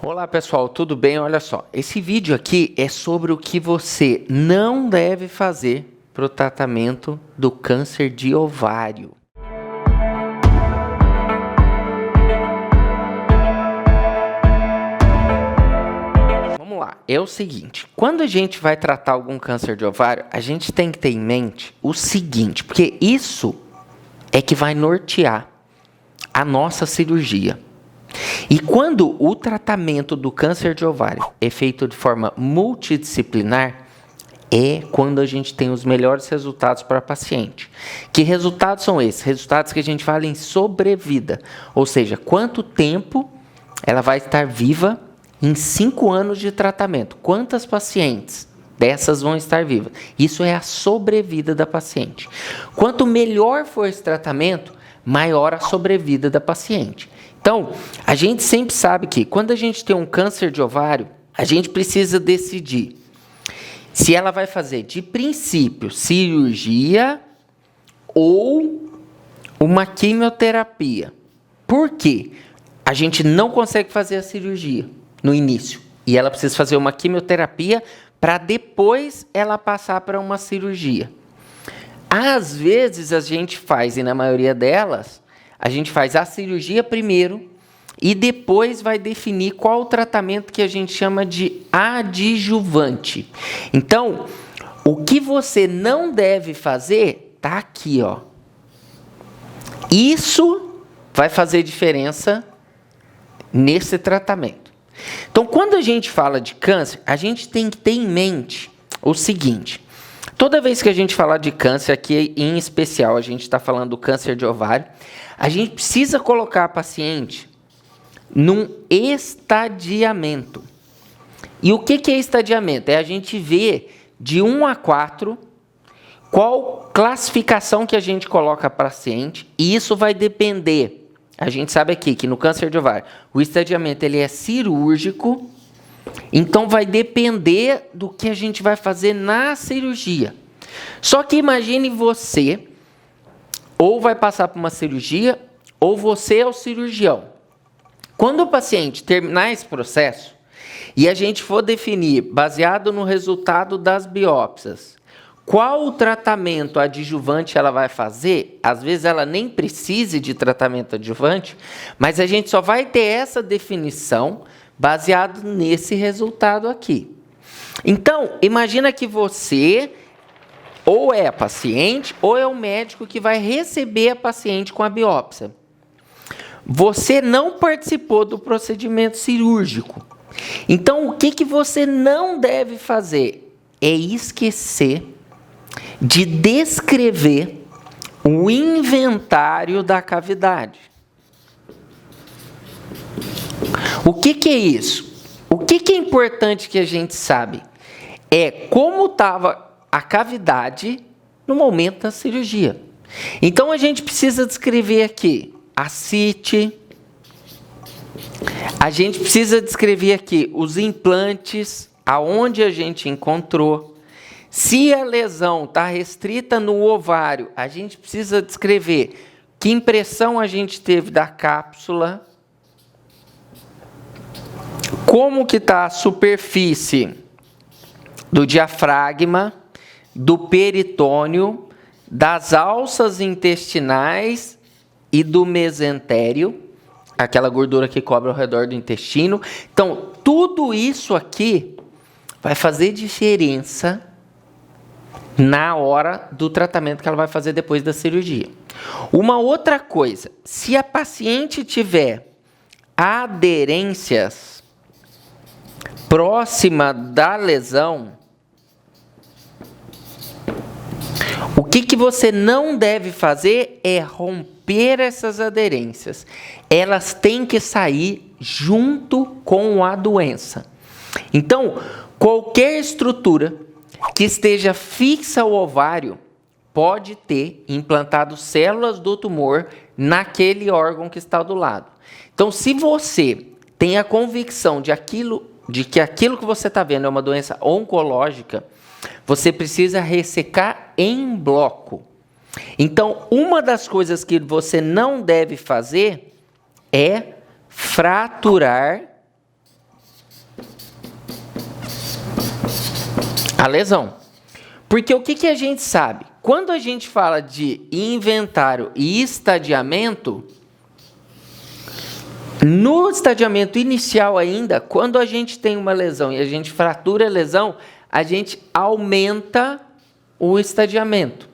Olá pessoal, tudo bem? Olha só, esse vídeo aqui é sobre o que você não deve fazer para o tratamento do câncer de ovário. Vamos lá, é o seguinte, quando a gente vai tratar algum câncer de ovário, a gente tem que ter em mente o seguinte, porque isso é que vai nortear a nossa cirurgia. E quando o tratamento do câncer de ovário é feito de forma multidisciplinar, é quando a gente tem os melhores resultados para a paciente. Que resultados são esses? Resultados que a gente fala em sobrevida, ou seja, quanto tempo ela vai estar viva em 5 anos de tratamento. Quantas pacientes dessas vão estar vivas? Isso é a sobrevida da paciente. Quanto melhor for esse tratamento, maior a sobrevida da paciente. Então, a gente sempre sabe que quando a gente tem um câncer de ovário, a gente precisa decidir se ela vai fazer, de princípio, cirurgia ou uma quimioterapia. Por quê? A gente não consegue fazer a cirurgia no início e ela precisa fazer uma quimioterapia para depois ela passar para uma cirurgia. Às vezes a gente faz, e na maioria delas, a gente faz a cirurgia primeiro e depois vai definir qual o tratamento que a gente chama de adjuvante. Então, o que você não deve fazer está aqui, ó. Isso vai fazer diferença nesse tratamento. Então, quando a gente fala de câncer, a gente tem que ter em mente o seguinte. Toda vez que a gente falar de câncer, aqui em especial a gente está falando do câncer de ovário, a gente precisa colocar a paciente num estadiamento. E o que é estadiamento? É a gente ver de 1 a 4 qual classificação que a gente coloca a paciente, e isso vai depender. A gente sabe aqui que no câncer de ovário, o estadiamento ele é cirúrgico, então vai depender do que a gente vai fazer na cirurgia. Só que imagine você, ou vai passar por uma cirurgia, ou você é o cirurgião. Quando o paciente terminar esse processo, e a gente for definir, baseado no resultado das biópsias, qual o tratamento adjuvante ela vai fazer, às vezes ela nem precise de tratamento adjuvante, mas a gente só vai ter essa definição baseado nesse resultado aqui. Então, imagina que você ou é a paciente ou é o médico que vai receber a paciente com a biópsia. Você não participou do procedimento cirúrgico. Então, o que você não deve fazer é esquecer de descrever o inventário da cavidade. O que é isso? O que é importante que a gente sabe? É como estava a cavidade no momento da cirurgia. Então, a gente precisa descrever aqui a CIT, a gente precisa descrever aqui os implantes, aonde a gente encontrou. Se a lesão está restrita no ovário, a gente precisa descrever que impressão a gente teve da cápsula, como que está a superfície do diafragma, do peritônio, das alças intestinais e do mesentério, aquela gordura que cobre ao redor do intestino. Então, tudo isso aqui vai fazer diferença na hora do tratamento que ela vai fazer depois da cirurgia. Uma outra coisa, se a paciente tiver aderências próxima da lesão, o que você não deve fazer é romper essas aderências. Elas têm que sair junto com a doença. Então, qualquer estrutura que esteja fixa ao ovário pode ter implantado células do tumor naquele órgão que está do lado. Então, se você tem a convicção de que aquilo que você está vendo é uma doença oncológica, você precisa ressecar em bloco. Então, uma das coisas que você não deve fazer é fraturar a lesão. Porque o que a gente sabe? Quando a gente fala de inventário e estadiamento, no estadiamento inicial ainda, quando a gente tem uma lesão e a gente fratura a lesão, a gente aumenta o estadiamento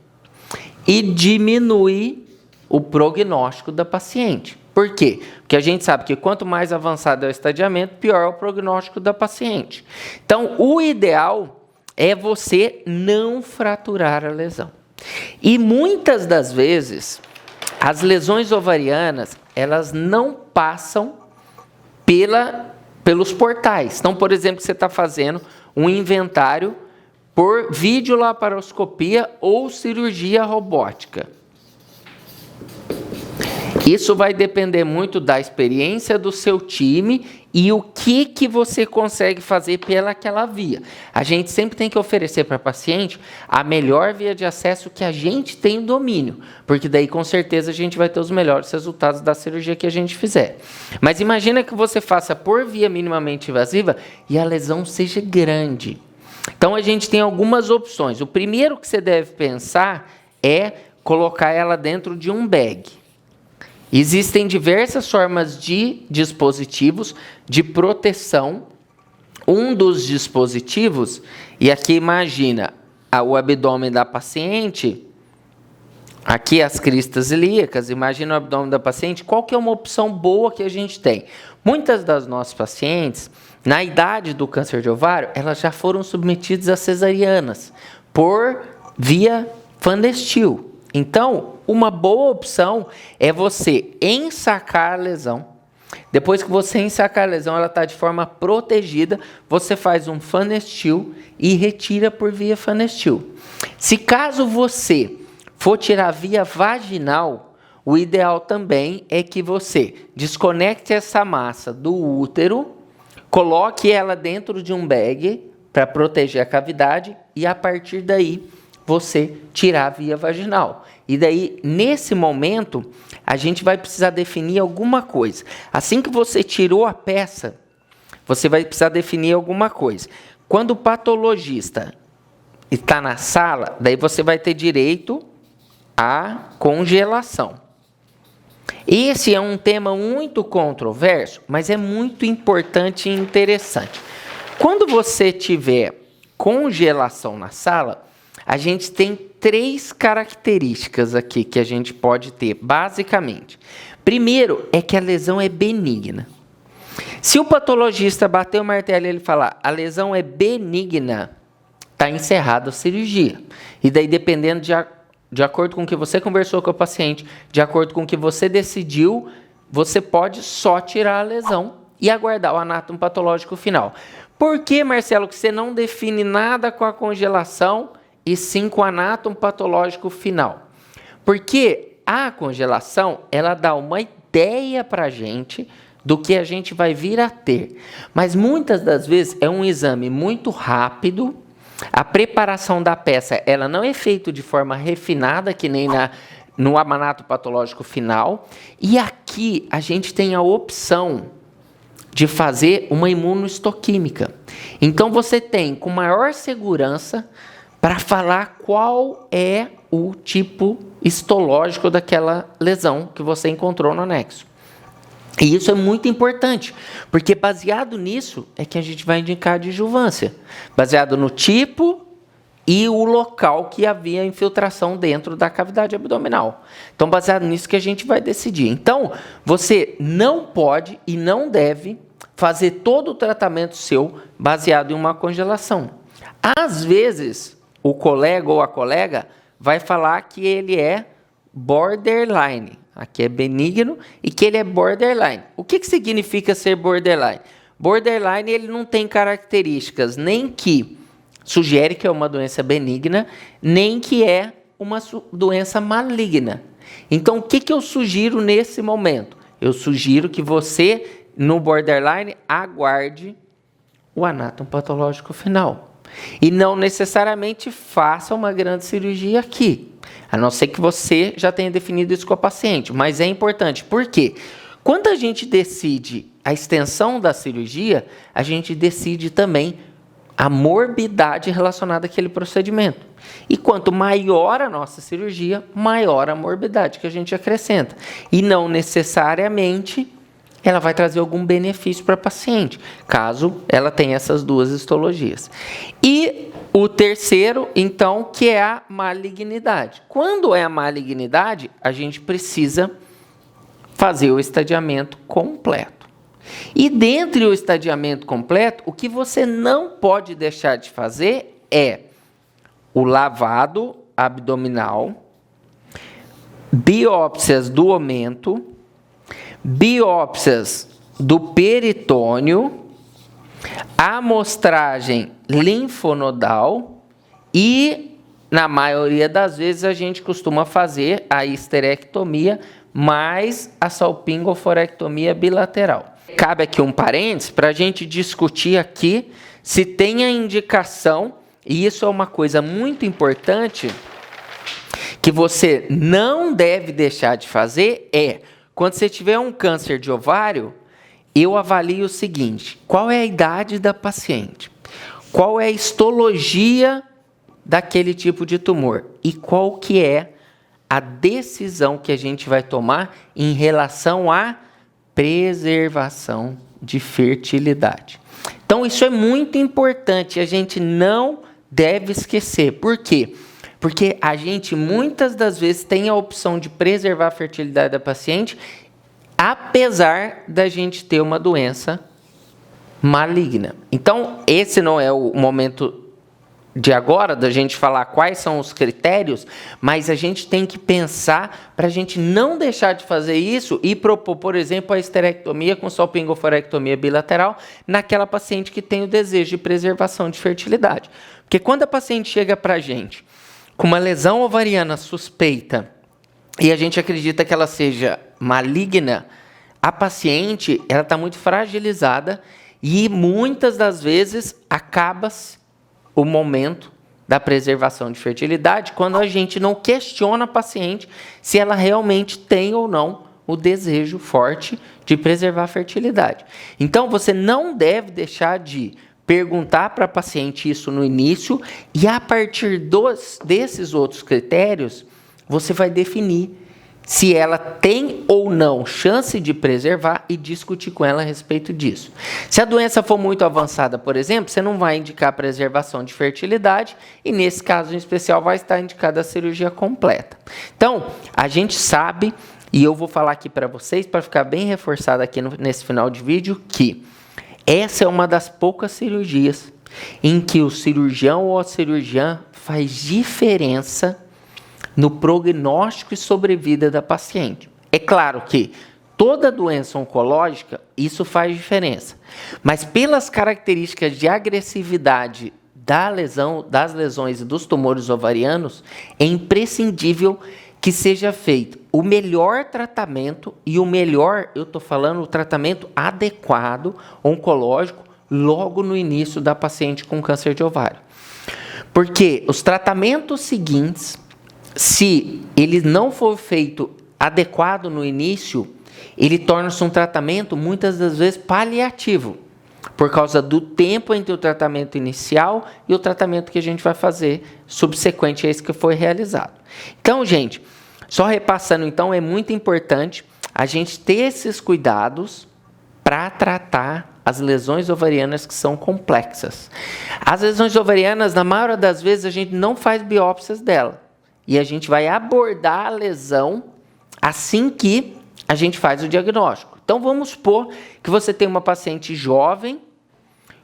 e diminui o prognóstico da paciente. Por quê? Porque a gente sabe que quanto mais avançado é o estadiamento, pior é o prognóstico da paciente. Então, o ideal é você não fraturar a lesão. E muitas das vezes, as lesões ovarianas, elas não passam pelos portais. Então, por exemplo, você está fazendo um inventário por videolaparoscopia ou cirurgia robótica. Isso vai depender muito da experiência do seu time e o que você consegue fazer pelaquela via. A gente sempre tem que oferecer para a paciente a melhor via de acesso que a gente tem domínio, porque daí com certeza a gente vai ter os melhores resultados da cirurgia que a gente fizer. Mas imagina que você faça por via minimamente invasiva e a lesão seja grande. Então a gente tem algumas opções. O primeiro que você deve pensar é colocar ela dentro de um bag. Existem diversas formas de dispositivos de proteção. Um dos dispositivos, e aqui imagina o abdômen da paciente, aqui as cristas ilíacas, imagina o abdômen da paciente, qual que é uma opção boa que a gente tem? Muitas das nossas pacientes, na idade do câncer de ovário, elas já foram submetidas a cesarianas por via Fundestil. Então, uma boa opção é você ensacar a lesão. Depois que você ensacar a lesão, ela está de forma protegida, você faz um Fundestil e retira por via Fundestil. Se caso você for tirar via vaginal, o ideal também é que você desconecte essa massa do útero, coloque ela dentro de um bag para proteger a cavidade e a partir daí você tirar a via vaginal. E daí, nesse momento, a gente vai precisar definir alguma coisa. Assim que você tirou a peça, você vai precisar definir alguma coisa. Quando o patologista está na sala, daí você vai ter direito à congelação. Esse é um tema muito controverso, mas é muito importante e interessante. Quando você tiver congelação na sala, a gente tem 3 características aqui que a gente pode ter, basicamente. Primeiro, é que a lesão é benigna. Se o patologista bater o martelo e ele falar, a lesão é benigna, está encerrada a cirurgia. E daí, dependendo de acordo com o que você conversou com o paciente, de acordo com o que você decidiu, você pode só tirar a lesão e aguardar o anátomo patológico final. Por que, Marcelo, que você não define nada com a congelação e sim com o anátomo patológico final? Porque a congelação, ela dá uma ideia para a gente do que a gente vai vir a ter. Mas muitas das vezes é um exame muito rápido, a preparação da peça ela não é feita de forma refinada, que nem no anátomo patológico final, e aqui a gente tem a opção de fazer uma imunohistoquímica. Então você tem com maior segurança para falar qual é o tipo histológico daquela lesão que você encontrou no anexo. E isso é muito importante, porque baseado nisso é que a gente vai indicar a adjuvância, baseado no tipo e o local que havia infiltração dentro da cavidade abdominal. Então, baseado nisso que a gente vai decidir. Então, você não pode e não deve fazer todo o tratamento seu baseado em uma congelação. Às vezes, o colega ou a colega vai falar que ele é borderline, aqui é benigno, e que ele é borderline. O que significa ser borderline? Borderline, ele não tem características nem que sugere que é uma doença benigna, nem que é uma doença maligna. Então, o que eu sugiro nesse momento? Eu sugiro que você, no borderline, aguarde o anátomo patológico final. E não necessariamente faça uma grande cirurgia aqui, a não ser que você já tenha definido isso com a paciente. Mas é importante, por quê? Quando a gente decide a extensão da cirurgia, a gente decide também a morbidade relacionada àquele procedimento. E quanto maior a nossa cirurgia, maior a morbidade que a gente acrescenta. E não necessariamente ela vai trazer algum benefício para a paciente, caso ela tenha essas duas histologias. E o terceiro, então, que é a malignidade. Quando é a malignidade, a gente precisa fazer o estadiamento completo. E dentre o estadiamento completo, o que você não pode deixar de fazer é o lavado abdominal, biópsias do omento, biópsias do peritônio, amostragem linfonodal e, na maioria das vezes, a gente costuma fazer a histerectomia mais a salpingoforectomia bilateral. Cabe aqui um parênteses para a gente discutir aqui se tem a indicação, e isso é uma coisa muito importante que você não deve deixar de fazer, quando você tiver um câncer de ovário, eu avalio o seguinte: qual é a idade da paciente? Qual é a histologia daquele tipo de tumor? E qual que é a decisão que a gente vai tomar em relação à preservação de fertilidade? Então, isso é muito importante, a gente não deve esquecer. Por quê? Porque a gente, muitas das vezes, tem a opção de preservar a fertilidade da paciente, apesar da gente ter uma doença maligna. Então, esse não é o momento de agora, da gente falar quais são os critérios, mas a gente tem que pensar para a gente não deixar de fazer isso e propor, por exemplo, a histerectomia com salpingoforectomia bilateral naquela paciente que tem o desejo de preservação de fertilidade. Porque quando a paciente chega para a gente com uma lesão ovariana suspeita e a gente acredita que ela seja maligna, a paciente ela está muito fragilizada e muitas das vezes acaba-se o momento da preservação de fertilidade quando a gente não questiona a paciente se ela realmente tem ou não o desejo forte de preservar a fertilidade. Então, você não deve deixar de perguntar para a paciente isso no início e, a partir desses outros critérios, você vai definir se ela tem ou não chance de preservar e discutir com ela a respeito disso. Se a doença for muito avançada, por exemplo, você não vai indicar preservação de fertilidade e, nesse caso em especial, vai estar indicada a cirurgia completa. Então, a gente sabe, e eu vou falar aqui para vocês, para ficar bem reforçado aqui nesse final de vídeo, que essa é uma das poucas cirurgias em que o cirurgião ou a cirurgiã faz diferença no prognóstico e sobrevida da paciente. É claro que toda doença oncológica, isso faz diferença. Mas pelas características de agressividade das lesões e dos tumores ovarianos, é imprescindível que seja feito o melhor tratamento, e o melhor, eu estou falando o tratamento adequado, oncológico, logo no início da paciente com câncer de ovário. Porque os tratamentos seguintes, se ele não for feito adequado no início, ele torna-se um tratamento, muitas das vezes, paliativo, por causa do tempo entre o tratamento inicial e o tratamento que a gente vai fazer subsequente a esse que foi realizado. Então, gente, só repassando, então, é muito importante a gente ter esses cuidados para tratar as lesões ovarianas que são complexas. As lesões ovarianas, na maioria das vezes, a gente não faz biópsias dela. E a gente vai abordar a lesão assim que a gente faz o diagnóstico. Então, vamos supor que você tem uma paciente jovem,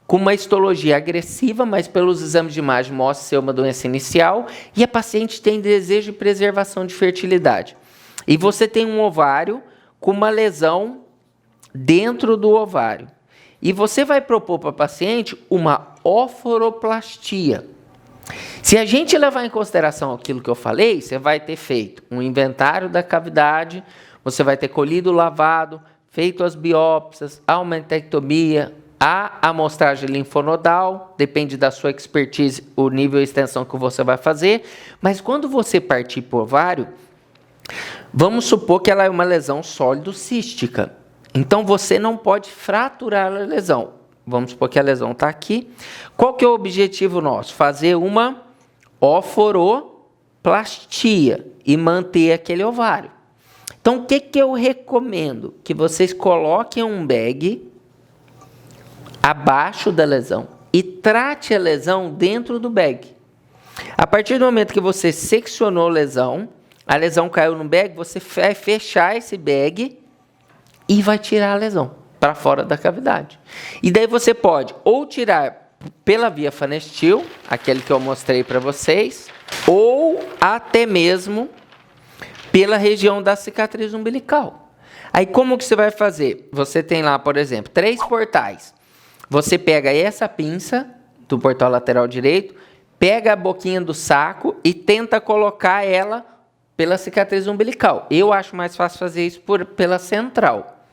com uma histologia agressiva, mas pelos exames de imagem mostra ser uma doença inicial, e a paciente tem desejo de preservação de fertilidade. E você tem um ovário com uma lesão dentro do ovário. E você vai propor para a paciente uma oforoplastia. Se a gente levar em consideração aquilo que eu falei, você vai ter feito um inventário da cavidade, você vai ter colhido o lavado, feito as biópsias, a aumentectomia, a amostragem linfonodal, depende da sua expertise, o nível e extensão que você vai fazer, mas quando você partir para o ovário, vamos supor que ela é uma lesão sólido-cística. Então, você não pode fraturar a lesão. vamos supor que a lesão está aqui. Qual que é o objetivo nosso? Fazer uma oforoplastia e manter aquele ovário. Então, o que que eu recomendo? Que vocês coloquem um bag abaixo da lesão e trate a lesão dentro do bag. A partir do momento que você seccionou a lesão caiu no bag, você vai fechar esse bag e vai tirar a lesão para fora da cavidade. E daí você pode ou tirar pela via Phanestil, aquele que eu mostrei para vocês, ou até mesmo pela região da cicatriz umbilical. Aí como que você vai fazer? Você tem lá, por exemplo, 3 portais. Você pega essa pinça do portal lateral direito, pega a boquinha do saco e tenta colocar ela pela cicatriz umbilical. Eu acho mais fácil fazer isso pela central.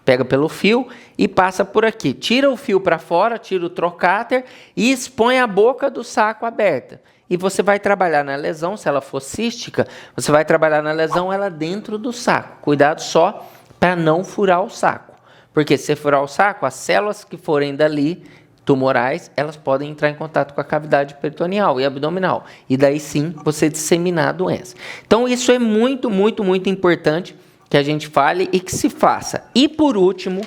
Pega pelo fio e passa por aqui. Tira o fio para fora, tira o trocáter e expõe a boca do saco aberta. E você vai trabalhar na lesão, se ela for cística, você vai trabalhar na lesão ela dentro do saco. Cuidado só para não furar o saco. Porque se furar o saco, as células que forem dali, tumorais, elas podem entrar em contato com a cavidade peritoneal e abdominal. E daí sim, você disseminar a doença. Então isso é muito, muito, muito importante que a gente fale e que se faça. E por último,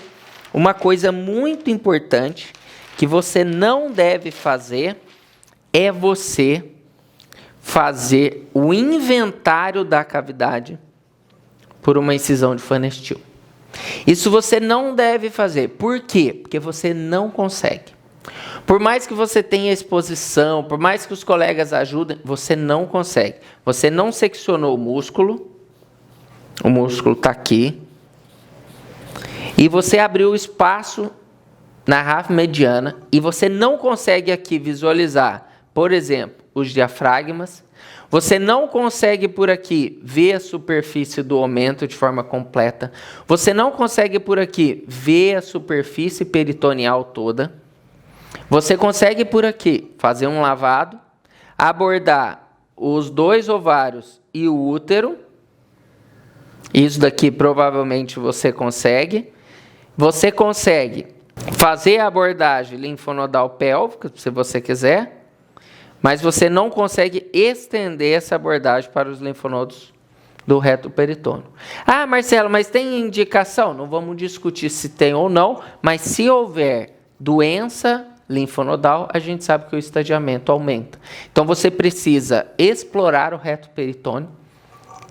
uma coisa muito importante que você não deve fazer é você fazer o inventário da cavidade por uma incisão de Phanestil. Isso você não deve fazer. Por quê? Porque você não consegue. Por mais que você tenha exposição, por mais que os colegas ajudem, você não consegue. Você não seccionou o músculo está aqui, e você abriu o espaço na ráfia mediana, e você não consegue aqui visualizar, por exemplo, os diafragmas, você não consegue por aqui ver a superfície do aumento de forma completa, você não consegue por aqui ver a superfície peritoneal toda, você consegue por aqui fazer um lavado, abordar os 2 ovários e o útero. Isso daqui provavelmente você consegue. Você consegue fazer a abordagem linfonodal pélvica, se você quiser, mas você não consegue estender essa abordagem para os linfonodos do reto peritônio. Ah, Marcelo, mas tem indicação? Não vamos discutir se tem ou não, mas se houver doença linfonodal, a gente sabe que o estadiamento aumenta. Então você precisa explorar o reto peritônio.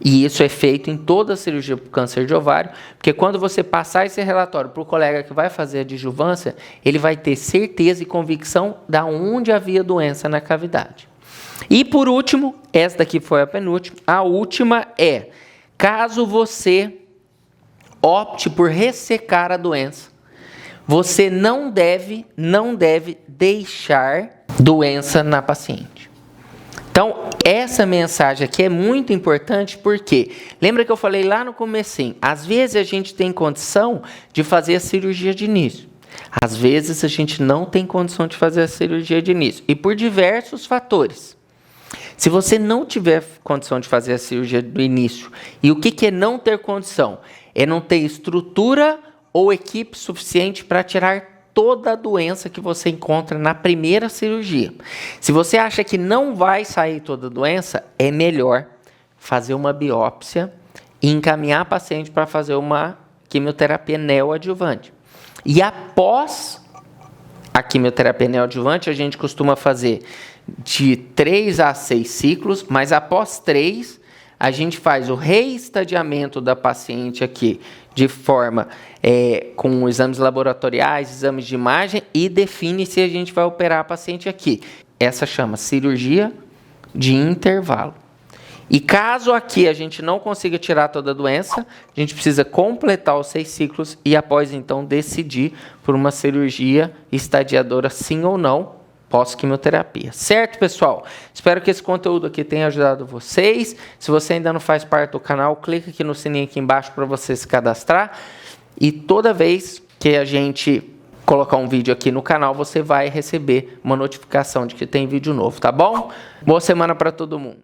E isso é feito em toda a cirurgia por câncer de ovário, porque quando você passar esse relatório para o colega que vai fazer a adjuvância, ele vai ter certeza e convicção de onde havia doença na cavidade. E por último, essa daqui foi a penúltima, a última é, caso você opte por ressecar a doença, você não deve deixar doença na paciente. Então, essa mensagem aqui é muito importante porque, lembra que eu falei lá no comecinho, às vezes a gente tem condição de fazer a cirurgia de início. Às vezes a gente não tem condição de fazer a cirurgia de início. E por diversos fatores. Se você não tiver condição de fazer a cirurgia do início, e o que é não ter condição? É não ter estrutura ou equipe suficiente para tirar toda a doença que você encontra na primeira cirurgia. Se você acha que não vai sair toda a doença, é melhor fazer uma biópsia e encaminhar a paciente para fazer uma quimioterapia neoadjuvante. E após a quimioterapia neoadjuvante, a gente costuma fazer de 3 a 6 ciclos, mas após 3, a gente faz o reestadiamento da paciente aqui de forma com exames laboratoriais, exames de imagem e define se a gente vai operar a paciente aqui. Essa chama cirurgia de intervalo. E caso aqui a gente não consiga tirar toda a doença, a gente precisa completar os 6 ciclos e após então decidir por uma cirurgia estadiadora sim ou não pós-quimioterapia. Certo, pessoal? Espero que esse conteúdo aqui tenha ajudado vocês. Se você ainda não faz parte do canal, clica aqui no sininho aqui embaixo para você se cadastrar. E toda vez que a gente colocar um vídeo aqui no canal, você vai receber uma notificação de que tem vídeo novo, tá bom? Boa semana para todo mundo.